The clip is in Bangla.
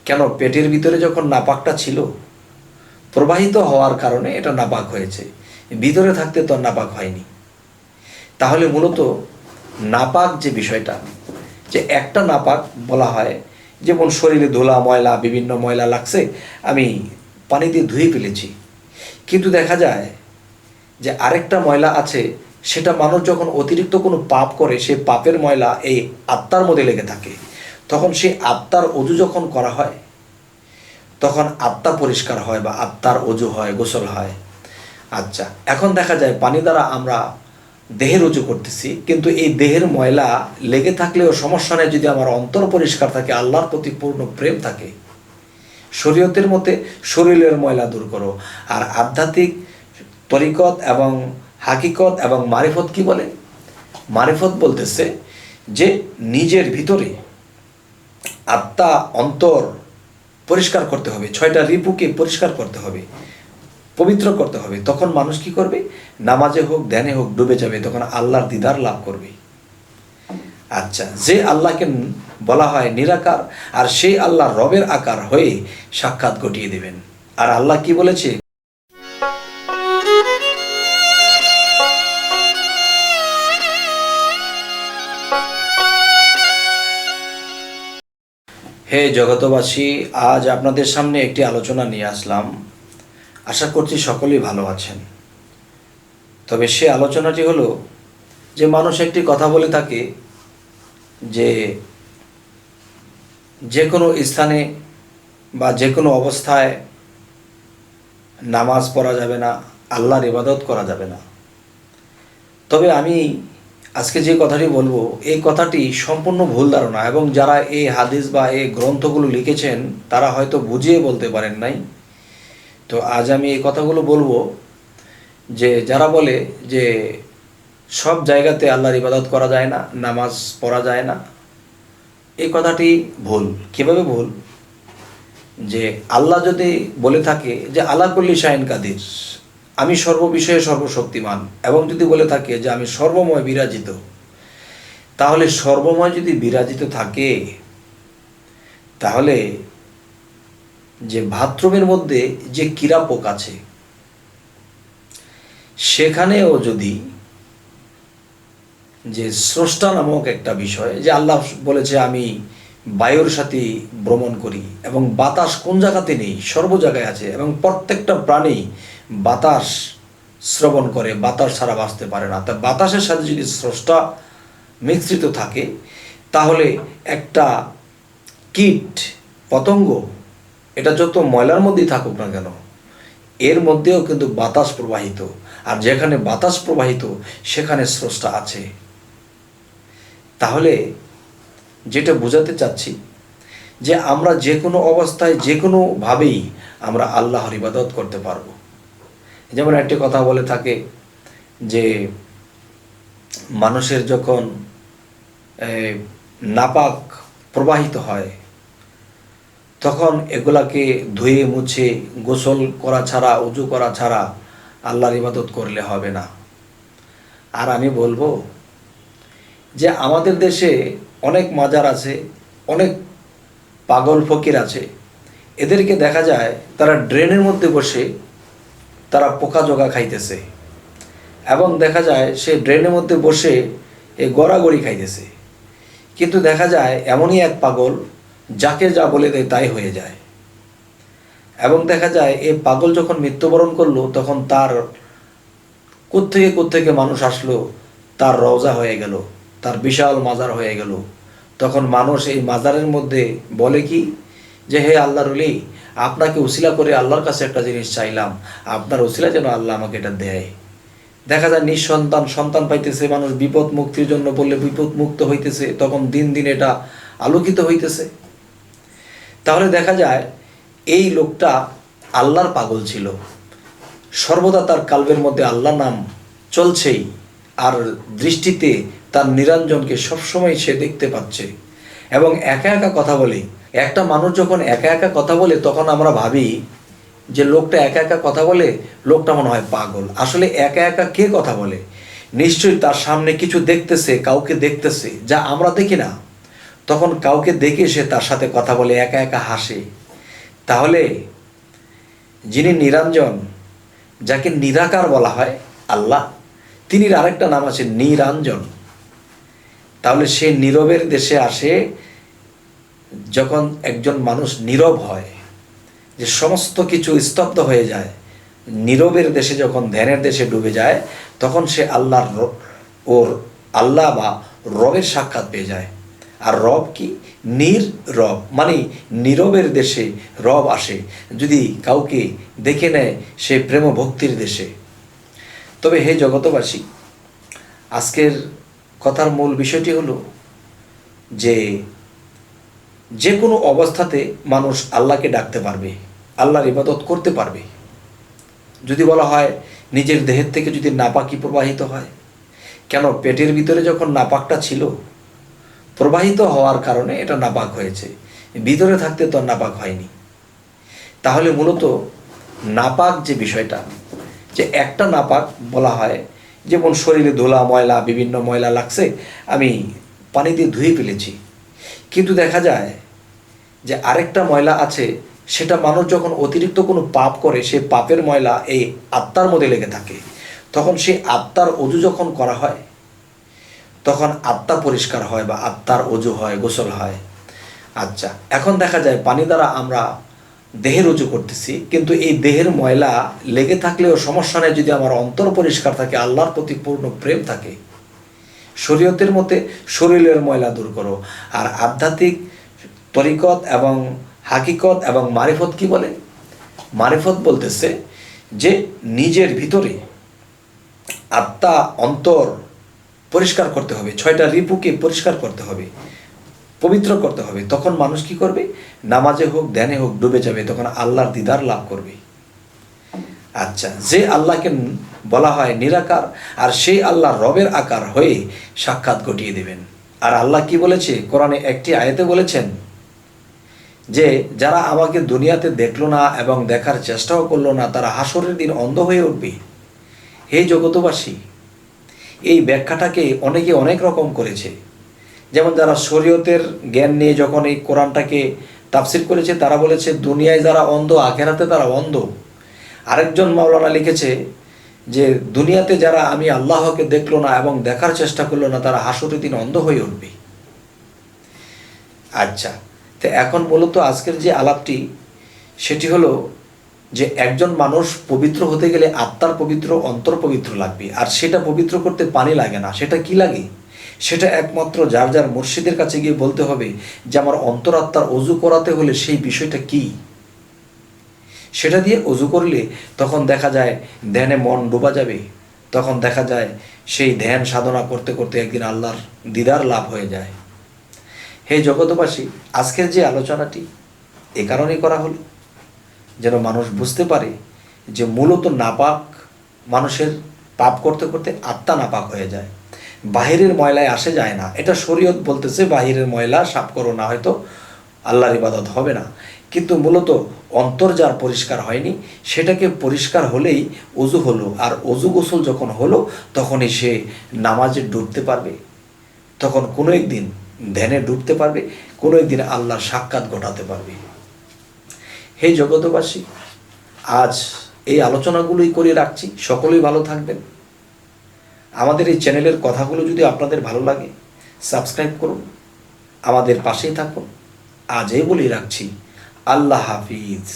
কেন? পেটের ভিতরে যখন নাপাকটা ছিল, প্রবাহিত হওয়ার কারণে এটা নাপাক হয়েছে, ভিতরে থাকতে তো নাপাক হয়নি। তাহলে মূলত নাপাক যে বিষয়টা, যে একটা নাপাক বলা হয়, যেমন শরীরে ধুলা ময়লা বিভিন্ন ময়লা লাগছে, আমি পানি দিয়ে ধুয়ে ফেলেছি, কিন্তু দেখা যায় যে আরেকটা ময়লা আছে, সেটা মানুষ যখন অতিরিক্ত কোনো পাপ করে, সেই পাপের ময়লা এই আত্মার মধ্যে লেগে থাকে। তখন সেই আত্মার অজু যখন করা হয়, তখন আত্মা পরিষ্কার হয় বা আত্মার অজু হয়, গোসল হয়। আচ্ছা, এখন দেখা যায় পানি দ্বারা আমরা দেহের অজু করতেছি, কিন্তু এই দেহের ময়লা লেগে থাকলেও সমস্যা নেই যদি আমার অন্তর পরিষ্কার থাকে, আল্লাহর প্রতি পূর্ণ প্রেম থাকে। শরীয়তের মতে শরীরের ময়লা দূর করো। আর আধ্যাত্মিক তরিকত এবং হাকিকত এবং মারিফত কি বলে? মারিফত বলতেছে যে নিজের ভিতরে আত্মা অন্তর পরিষ্কার করতে হবে, 6টা রিপুকে পরিষ্কার করতে হবে, পবিত্র করতে হবে। তখন মানুষ কি করবে? নামাজে হোক ধ্যানে হোক ডুবে যাবে, তখন আল্লাহর দিদার লাভ করবে। আচ্ছা, যে আল্লাহকে বলা হয় নিরাকার, আর সেই আল্লাহ রবের আকার হয়ে সাক্ষাৎ ঘটিয়ে দেবেন। আর আল্লাহ কি বলেছে? হে জগতবাসী, আজ আপনাদের সামনে একটি আলোচনা নিয়ে আসলাম। আশা করছি সকলেই ভালো আছেন। তবে সে আলোচনাটি হলো যে মানুষ একটি কথা বলে থাকে যে যে কোনো স্থানে বা যে কোনো অবস্থায় নামাজ পড়া যাবে না, আল্লাহর ইবাদত করা যাবে না। তবে আমি আজকে যে কথাটি বলবো, এই কথাটি সম্পূর্ণ ভুল ধারণা, এবং যারা এই হাদিস বা এই গ্রন্থগুলো লিখেছেন তারা হয়তো বুঝিয়ে বলতে পারেন নাই। তো আজ আমি এই কথাগুলো বলবো যে যারা বলে যে সব জায়গাতে আল্লাহর ইবাদত করা যায় না, নামাজ পড়া যায় না, এই কথাটি ভুল। কীভাবে ভুল? যে আল্লাহ যদি বলে থাকে যে আলা কুল্লি শাইইন কাদির, আমি সর্ববিষয়ে সর্বশক্তিমান, এবং যদি বলে থাকে যে আমি সর্বময় বিরাজিত, তাহলে সর্বময় যদি বিরাজিত থাকে, তাহলে যে বাথরুমের মধ্যে যে কিরাপোক আছে, সেখানেও যদি যে স্রষ্টা নামক একটা বিষয়, যে আল্লাহ বলেছে আমি বায়ুর সাথে ভ্রমণ করি, এবং বাতাস কোন জায়গাতে নেই, সর্ব জায়গায় আছে, এবং প্রত্যেকটা প্রাণী বাতাস শ্রবণ করে, বাতাস ছাড়া বাঁচতে পারে না। তা বাতাসের সাথে যদি স্রষ্টা মিশ্রিত থাকে, তাহলে একটা কীট পতঙ্গ, এটা যত ময়লার মধ্যেই থাকুক না কেন, এর মধ্যেও কিন্তু বাতাস প্রবাহিত, আর যেখানে বাতাস প্রবাহিত সেখানে স্রষ্টা আছে। তাহলে যেটা বোঝাতে চাচ্ছি যে আমরা যে কোনো অবস্থায় যে কোনোভাবেই আমরা আল্লাহর ইবাদত করতে পারবো। যেমন একটি কথা বলে থাকে যে মানুষের যখন নাপাক প্রবাহিত হয়, তখন এগুলাকে ধুয়ে মুছে গোসল করা ছাড়া, উজু করা ছাড়া আল্লাহর ইবাদত করলে হবে না। আর আমি বলবো যে আমাদের দেশে অনেক মাজার আছে, অনেক পাগল ফকির আছে, এদেরকে দেখা যায় তারা ড্রেনের মধ্যে বসে তারা পোকা জোগা খাইতেছে, এবং দেখা যায় সে ড্রেনের মধ্যে বসে এই গড়াগড়ি খাইতেছে। কিন্তু দেখা যায় এমনই এক পাগল, যাকে যা বলে দেয় তাই হয়ে যায়। এবং দেখা যায় এই পাগল যখন মৃত্যুবরণ করলো, তখন তার কোত্থেকে মানুষ আসলো, তার রওজা হয়ে গেল, তার বিশাল মাজার হয়ে গেল। তখন মানুষ এই মাজারের মধ্যে বলে কি যে হে আল্লাহর ওলি, আপনাকে উসিলা করে আল্লাহর কাছে একটা জিনিস চাইলাম, আপনার উসিলা যেন আল্লাহ আমাকে এটা দেয়। দেখা যায় নিঃসন্তান সন্তান পাইতেছে, মানুষ বিপদ মুক্তির জন্য বললে বিপদ মুক্ত হইতেছে, তখন দিন দিন এটা আলোকিত হইতেছে। তাহলে দেখা যায় এই লোকটা আল্লাহর পাগল ছিল, সর্বদা তার কালবের মধ্যে আল্লাহ নাম চলছেই, আর দৃষ্টিতে তার নিরঞ্জনকে সবসময় সে দেখতে পাচ্ছে, এবং একা একা কথা বলে। একটা মানুষ যখন একা একা কথা বলে, তখন আমরা ভাবি যে লোকটা একা একা কথা বলে, লোকটা মনে হয় পাগল। আসলে একা একা কে কথা বলে? নিশ্চয়ই তার সামনে কিছু দেখতেছে, কাউকে দেখতেছে, যা আমরা দেখি না। তখন কাউকে দেখে সে তার সাথে কথা বলে, একা একা হাসে, তাহলে যিনি নিরঞ্জন, যাকে নিরাকার বলা হয় আল্লাহ, তিনি আরেকটা নাম আছে নিরঞ্জন। তাহলে সে নীরবের দেশে আসে যখন একজন মানুষ নীরব হয়, যে সমস্ত কিছু স্তব্ধ হয়ে যায়, নীরবের দেশে যখন ধ্যানের দেশে ডুবে যায়, তখন সে ওর আল্লাহ বা রবের সাক্ষাৎ পেয়ে যায়। আর রব কি? রব, মানে নীরবের দেশে রব আসে যদি কাউকে দেখে নেয় সে প্রেম ভক্তির দেশে। তবে হে জগতবাসী, আজকের কথার মূল বিষয়টি হলো যে কোনো অবস্থাতে মানুষ আল্লাহকে ডাকতে পারবে, আল্লাহর ইবাদত করতে পারবে। যদি বলা হয় নিজের দেহের থেকে যদি নাপাকি প্রবাহিত হয়, কেন? পেটের ভিতরে যখন নাপাকটা ছিল, প্রবাহিত হওয়ার কারণে এটা নাপাক হয়েছে, ভিতরে থাকতে তো নাপাক হয়নি। তাহলে মূলত নাপাক যে বিষয়টা, যে একটা নাপাক বলা হয়, যেমন শরীরে ধুলা ময়লা বিভিন্ন ময়লা লাগছে, আমি পানি দিয়ে ধুয়ে ফেলেছি, কিন্তু দেখা যায় যে আরেকটা ময়লা আছে, সেটা মানুষ যখন অতিরিক্ত কোনো পাপ করে, সে পাপের ময়লা এই আত্মার মধ্যে লেগে থাকে, তখন সেই আত্মার অজু যখন করা হয়, তখন আত্মা পরিষ্কার হয় বা আত্মার অজু হয়, গোসল হয়। আচ্ছা, এখন দেখা যায় পানি দ্বারা আমরা দেহের অজু করতেছি, কিন্তু এই দেহের ময়লা লেগে থাকলেও সমস্যা নেই যদি আমার অন্তর পরিষ্কার থাকে, আল্লাহর প্রতি পূর্ণ প্রেম থাকে। শরীয়তের মতে শরীরের ময়লা দূর করো। আর আধ্যাত্মিক তরিকত এবং হাকিকত এবং মারিফত কি বলে? মারিফত বলতেছে যে নিজের ভিতরে আত্মা অন্তর পরিষ্কার করতে হবে, 6টা রিপুকে পরিষ্কার করতে হবে, পবিত্র করতে হবে। তখন মানুষ কি করবে? নামাজে হোক ধ্যানে হোক ডুবে যাবে, তখন আল্লাহর দিদার লাভ করবে। আচ্ছা, যে আল্লাহকে বলা হয় নিরাকার, আর সেই আল্লাহ রবের আকার হয়ে সাক্ষাৎ ঘটিয়ে দেবেন। আর আল্লাহ কি বলেছে কোরআনে একটি আয়াতে বলেছেন যে যারা আমাকে দুনিয়াতে দেখলো না এবং দেখার চেষ্টাও করলো না, তারা হাসরের দিন অন্ধ হয়ে উঠবে। হে জগতবাসী, এই ব্যাখ্যাটাকে অনেকে অনেক রকম করেছে। যেমন যারা শরীয়তের জ্ঞান নিয়ে যখন এই কোরআনটাকে তাফসির করেছে, তারা বলেছে দুনিয়ায় যারা অন্ধ, আখেরাতে তারা অন্ধ। আরেকজন মাওলানা লিখেছে যে দুনিয়াতে যারা আমি আল্লাহকে দেখলো না এবং দেখার চেষ্টা করলো না, তারা হাসরের দিন অন্ধ হয়ে উঠবে। আচ্ছা, তো এখন মূলত আজকের যে আলাপটি, সেটি হলো যে একজন মানুষ পবিত্র হতে গেলে আত্মার পবিত্র, অন্তর পবিত্র লাগবে। আর সেটা পবিত্র করতে পানি লাগে না। সেটা কি লাগে? সেটা একমাত্র যার যার মুর্শিদের কাছে গিয়ে বলতে হবে যে আমার অন্তরাত্মার অজু করাতে হলে সেই বিষয়টা কি। সেটা দিয়ে অজু করলে তখন দেখা যায় ধ্যানে মন ডোবা যাবে, তখন দেখা যায় সেই ধ্যান সাধনা করতে করতে একদিন আল্লাহর দিদার লাভ হয়ে যায়। হে জগতবাসী, আজকের যে আলোচনাটি এ কারণেই করা হলো যেন মানুষ বুঝতে পারে যে মূলত নাপাক মানুষের পাপ করতে করতে আত্মা নাপাক হয়ে যায়, বাহিরের ময়লায় আসে যায় না। এটা শরীয়ত বলতেছে বাহিরের ময়লা সাফ করো, না হয়তো আল্লাহর ইবাদত হবে না। কিন্তু মূলত অন্তর যার পরিষ্কার হয়নি, সেটাকে পরিষ্কার হলেই অজু হলো, আর অজু গোসল যখন হলো তখনই সে নামাজে ডুবতে পারবে, তখন কোনো একদিন ধ্যানে ডুবতে পারবে, কোনো একদিন আল্লাহর সাক্ষাৎ ঘটাতে পারবে। হে জগতবাসী, আজ এই আলোচনাগুলোই করে রাখছি। সকলেই ভালো থাকবেন। আমাদের এই চ্যানেলের কথাগুলো যদি আপনাদের ভালো লাগে, সাবস্ক্রাইব করুন, আমাদের পাশেই থাকুন। আজ এই বলেই রাখছি, আল্লাহ হাফিজ।